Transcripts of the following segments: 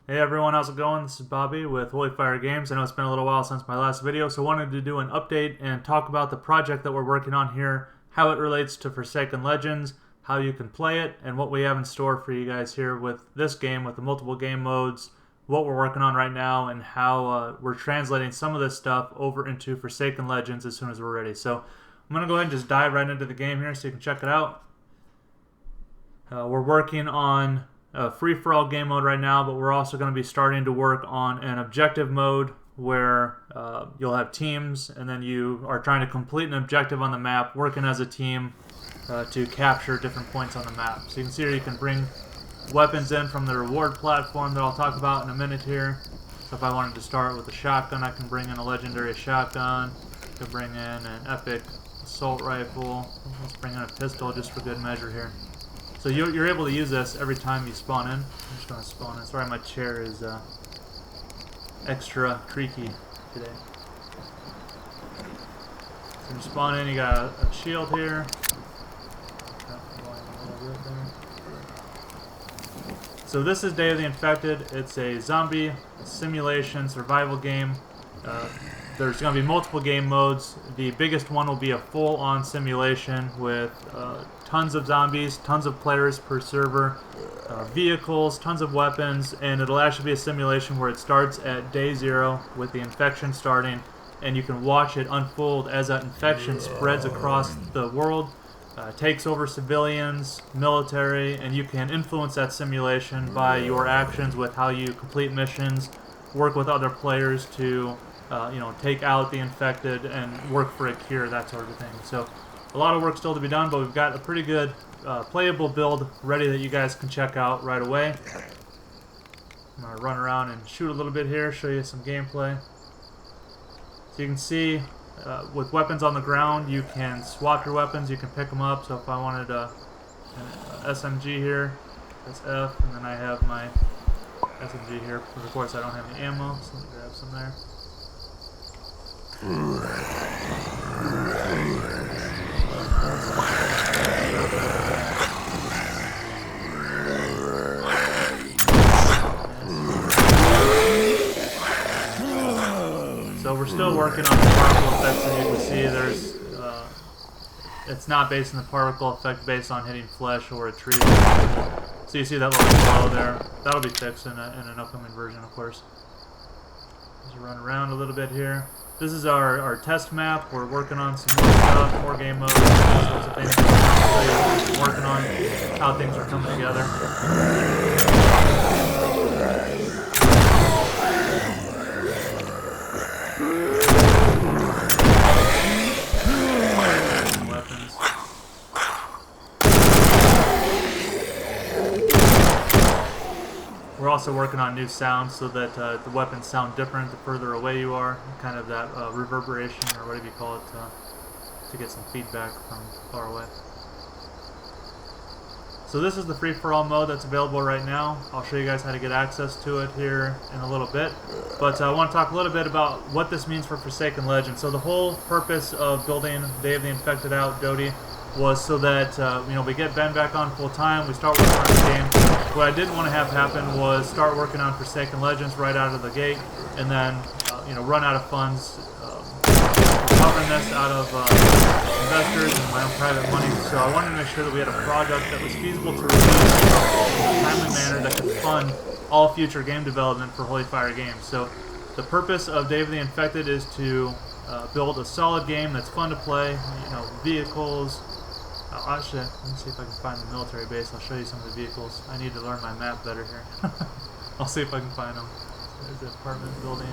Hey everyone, how's it going? This is Bobby with Holy Fire Games. I know it's been a little while since my last video, so I wanted to do an update and talk about the project that we're working on here, how it relates to Forsaken Legends, how you can play it, and what we have in store for you guys here with this game, with the multiple game modes, what we're working on right now, and how we're translating some of this stuff over into Forsaken Legends as soon as we're ready. So I'm going to go ahead and just dive right into the game here so you can check it out. We're working on free-for-all game mode right now, but we're also going to be starting to work on an objective mode where you'll have teams and then you are trying to complete an objective on the map, working as a team to capture different points on the map. So you can see here you can bring weapons in from the reward platform that I'll talk about in a minute here. So if I wanted to start with a shotgun, I can bring in a legendary shotgun. I can bring in an epic assault rifle. Let's bring in a pistol just for good measure here. So you're able to use this every time you spawn in. I'm just going to spawn in. Sorry, my chair is extra creaky today. So you spawn in, you got a shield here. So this is Day of the Infected. It's a zombie simulation survival game. There's going to be multiple game modes. The biggest one will be a full-on simulation with tons of zombies, tons of players per server, vehicles, tons of weapons, and it'll actually be a simulation where it starts at day 0 with the infection starting, and you can watch it unfold as that infection spreads across the world, takes over civilians, military, and you can influence that simulation by your actions with how you complete missions, work with other players to take out the infected and work for a cure, that sort of thing. So a lot of work still to be done, but we've got a pretty good playable build ready that you guys can check out right away. I'm going to run around and shoot a little bit here, show you some gameplay. So you can see with weapons on the ground, you can swap your weapons, you can pick them up. So if I wanted an SMG here, that's F, and then I have my SMG here. Of course, I don't have any ammo, so let me grab some there. So we're still working on the particle effects, and you can see there's it's not based on the particle effect, based on hitting flesh or a tree. So you see that little glow there. That'll be fixed in an upcoming version, of course. Just run around a little bit here. This is our test map. We're working on some more stuff, more game modes, all sorts of things. So we're working on how things are coming together. Weapons. We're also working on new sounds so that the weapons sound different the further away you are, kind of that reverberation or whatever you call it, to get some feedback from far away. So this is the free-for-all mode that's available right now. I'll show you guys how to get access to it here in a little bit. But I want to talk a little bit about what this means for Forsaken Legends. So the whole purpose of building Day of the Infected out, DOTI, was so that we get Ben back on full time, we start working on the game. What I didn't want to have happen was start working on Forsaken Legends right out of the gate, and then run out of funds, covering this out of investors and my own private money. So I wanted to make sure that we had a product that was feasible to release in a timely manner that could fund all future game development for Holy Fire Games. So the purpose of Day of the Infected is to build a solid game that's fun to play. Vehicles. Actually, let me see if I can find the military base. I'll show you some of the vehicles. I need to learn my map better here. I'll see if I can find them. There's the apartment building.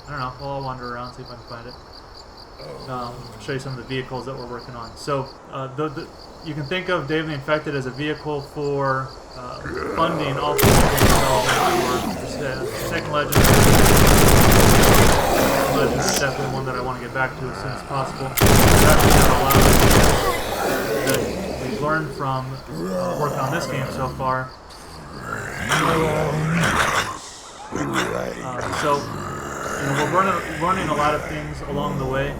I don't know. Well, I'll wander around, see if I can find it. Show you some of the vehicles that we're working on. So, you can think of Day of the Infected as a vehicle for funding all future game development for Forsaken Legends. Legends is definitely one that I want to get back to as soon as possible. That's a lot of that we've learned from working on this game so far. We're learning a lot of things along the way,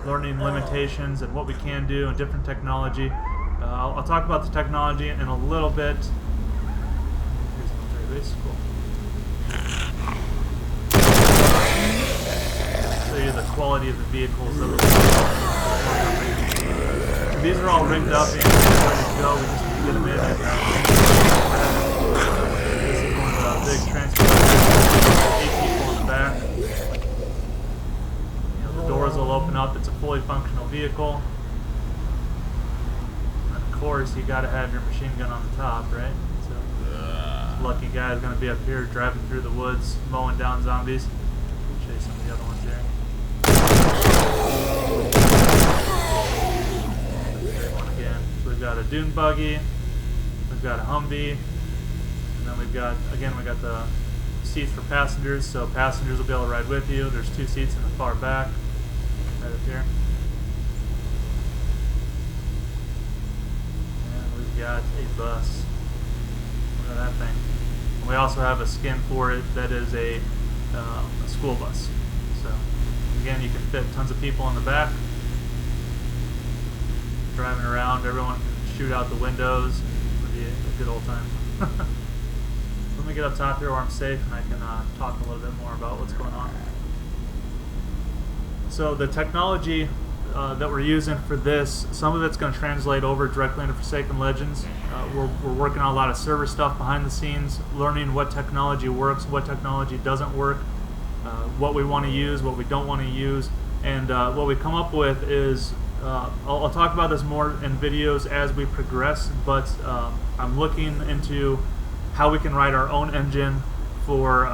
learning limitations and what we can do and different technology. I'll talk about the technology in a little bit. zombies. Cool. Show you the quality of the vehicles that we're so these are all rigged up and ready to go. We just need to get them in. This is one of the big transporters. 8 people in the back. You know, the doors will open up. It's a fully functional vehicle. And of course, you got to have your machine gun on the top, right? So, lucky guy is going to be up here driving through the woods, mowing down zombies. I'll show you some of the other ones here. We've got a dune buggy, we've got a Humvee, and then we've got the seats for passengers, so passengers will be able to ride with you. There's 2 seats in the far back, right up here. And we've got a bus. Look at that thing. And we also have a skin for it that is a school bus. So again, you can fit tons of people in the back. Driving around, everyone can shoot out the windows. It'll be a good old time. Let me get up top here where I'm safe and I can talk a little bit more about what's going on. So the technology that we're using for this, some of it's going to translate over directly into Forsaken Legends. We're working on a lot of server stuff behind the scenes, learning what technology works, what technology doesn't work, what we want to use, what we don't want to use, and what we come up with is I'll talk about this more in videos as we progress, but I'm looking into how we can write our own engine for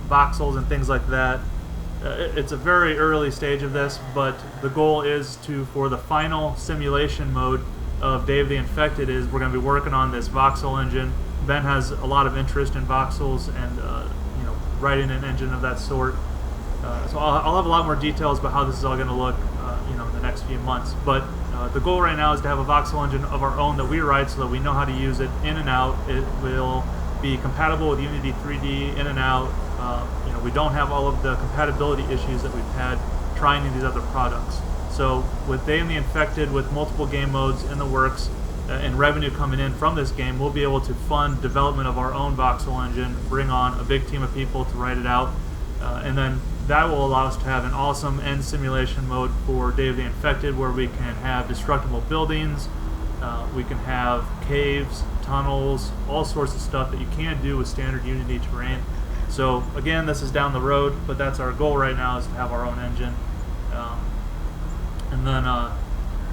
voxels and things like that. It's a very early stage of this, but the goal is for the final simulation mode of Day of the Infected is we're going to be working on this voxel engine. Ben has a lot of interest in voxels and writing an engine of that sort. So I'll have a lot more details about how this is all going to look in the next few months. But the goal right now is to have a voxel engine of our own that we write so that we know how to use it in and out. It will be compatible with Unity 3D in and out. We don't have all of the compatibility issues that we've had trying these other products. So with Day of the Infected, with multiple game modes in the works, and revenue coming in from this game, we'll be able to fund development of our own voxel engine, bring on a big team of people to write it out, and then that will allow us to have an awesome end simulation mode for Day of the Infected where we can have destructible buildings, we can have caves, tunnels, all sorts of stuff that you can't do with standard Unity terrain. So again, this is down the road, but that's our goal right now, is to have our own engine. And then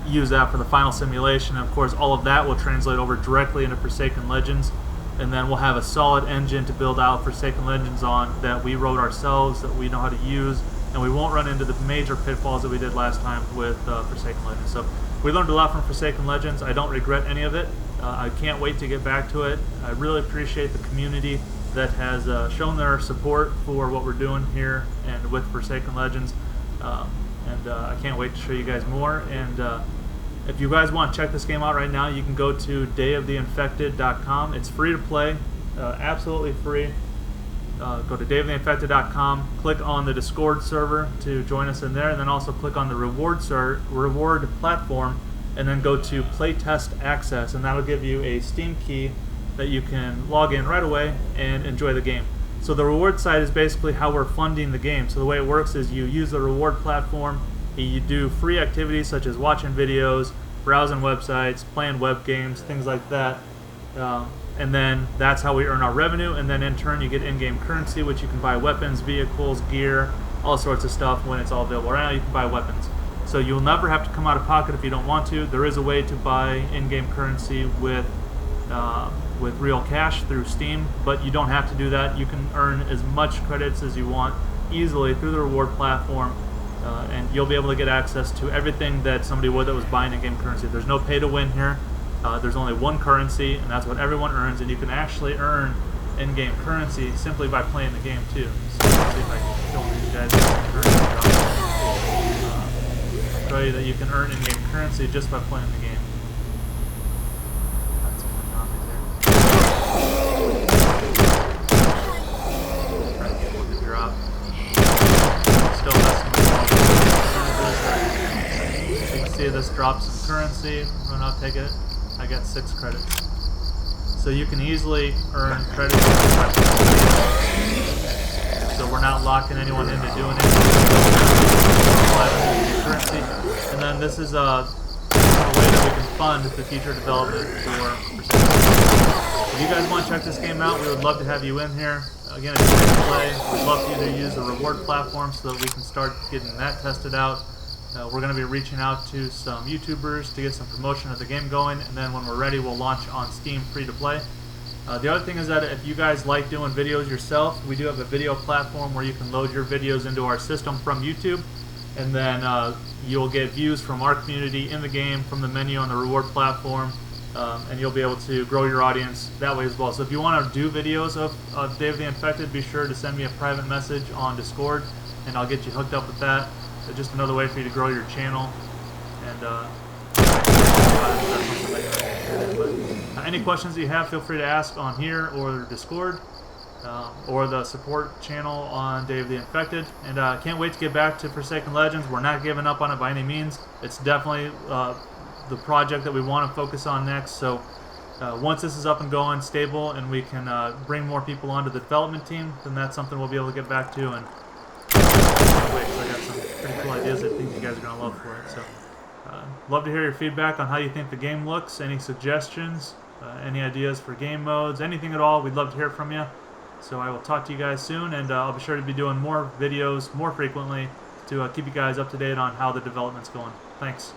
use that for the final simulation. And of course, all of that will translate over directly into Forsaken Legends. And then we'll have a solid engine to build out Forsaken Legends on that we wrote ourselves, that we know how to use, and we won't run into the major pitfalls that we did last time with Forsaken Legends. So we learned a lot from Forsaken Legends. I don't regret any of it. I can't wait to get back to it. I really appreciate the community that has shown their support for what we're doing here and with Forsaken Legends. I can't wait to show you guys more. And if you guys want to check this game out right now, you can go to dayoftheinfected.com. It's free to play, absolutely free. Go to dayoftheinfected.com, click on the Discord server to join us in there, and then also click on the reward platform, and then go to Playtest Access, and that'll give you a Steam key that you can log in right away and enjoy the game. So the reward side is basically how we're funding the game. So the way it works is you use the reward platform, you do free activities such as watching videos, browsing websites, playing web games, things like that. And then that's how we earn our revenue, and then in turn you get in-game currency, which you can buy weapons, vehicles, gear, all sorts of stuff when it's all available. Right now you can buy weapons. So you'll never have to come out of pocket if you don't want to. There is a way to buy in-game currency with real cash through Steam, but you don't have to do that. You can earn as much credits as you want easily through the reward platform, and you'll be able to get access to everything that somebody would that was buying in-game currency. There's no pay to win here. There's only one currency, and that's what everyone earns, and you can actually earn in-game currency simply by playing the game too. So let's see if I can show you guys the currency drop. I'll show you that you can earn in-game currency just by playing the game. That's one zombies there. Trying to get one to drop. Still messing with all the percentages. You can see this drops some currency. I'm not taking it. I got 6 credits. so you can easily earn credit. So we're not locking anyone into doing it. Currency. And then this is a way that we can fund the future development for. If you guys want to check this game out, we would love to have you in here. Again, it's free to play. We'd love for you to use the reward platform so that we can start getting that tested out. We're going to be reaching out to some YouTubers to get some promotion of the game going, and then when we're ready, we'll launch on Steam free to play. The other thing is that if you guys like doing videos yourself, we do have a video platform where you can load your videos into our system from YouTube, and then you'll get views from our community in the game from the menu on the reward platform, and you'll be able to grow your audience that way as well. So if you want to do videos of Day of the Infected, be sure to send me a private message on Discord, and I'll get you hooked up with that. It's just another way for you to grow your channel. And any questions that you have, feel free to ask on here or Discord, or the support channel on Day of the Infected. And I can't wait to get back to Forsaken Legends. We're not giving up on it by any means. It's definitely the project that we want to focus on next. So once this is up and going, stable, and we can bring more people onto the development team, then that's something we'll be able to get back to. And I got some pretty cool ideas that I think you guys are going to love for it. So love to hear your feedback on how you think the game looks, any suggestions, any ideas for game modes, anything at all. We'd love to hear from you. So I will talk to you guys soon, and I'll be sure to be doing more videos more frequently to keep you guys up to date on how the development's going. Thanks.